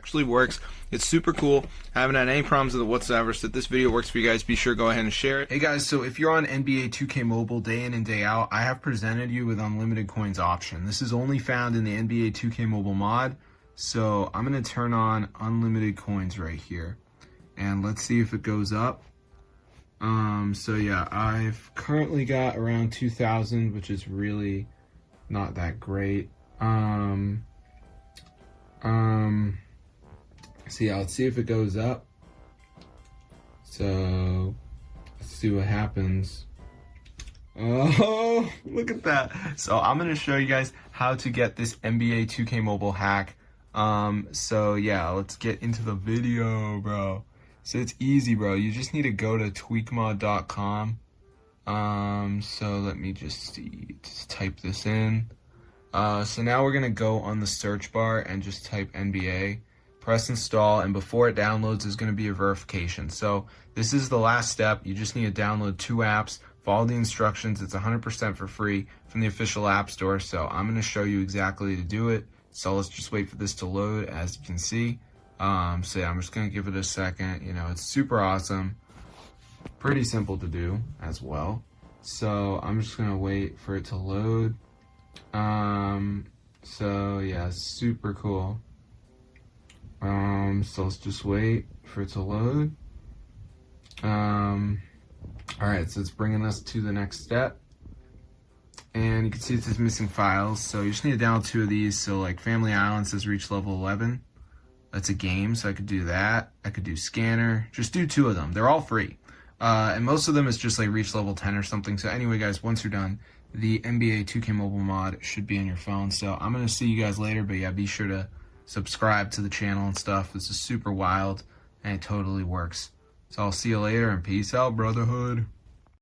actually works. It's super cool. I haven't had any problems with it whatsoever. So if this video works for you guys, be sure to go ahead and share it. Hey guys, so if you're on NBA 2K Mobile day in and day out, I have presented you with unlimited coins option. This is only found in the NBA 2K Mobile mod. So I'm going to turn on unlimited coins right here. And let's see if it goes up. So yeah, I've currently got around 2,000, which is really not that great. So yeah, let's see if it goes up. So let's see what happens. Oh, look at that. So I'm going to show you guys how to get this NBA 2K Mobile hack. So yeah, let's get into the video, bro. So it's easy, bro. You just need to go to tweakmod.com. So let me just type this in. So now we're gonna go on the search bar and just type NBA, press install, and before it downloads is gonna be a verification. So this is the last step. You just need to download 2 apps, follow the instructions. It's 100% for free from the official app store. So I'm gonna show you exactly to do it. So let's just wait for this to load, as you can see. So yeah, I'm just gonna give it a second. You know, it's super awesome, pretty simple to do as well. So I'm just gonna wait for it to load. So yeah, super cool. So let's just wait for it to load. Alright, so it's bringing us to the next step. And you can see it says missing files. So you just need to download 2 of these. So like Family Island says reach level 11. That's a game, so I could do that. I could do Scanner. Just do 2 of them. They're all free. And most of them is just like reach level 10 or something. So anyway, guys, once you're done, the NBA 2K Mobile mod should be on your phone. So I'm going to see you guys later. But yeah, be sure to subscribe to the channel and stuff. This is super wild, and it totally works. So I'll see you later, and peace out, brotherhood.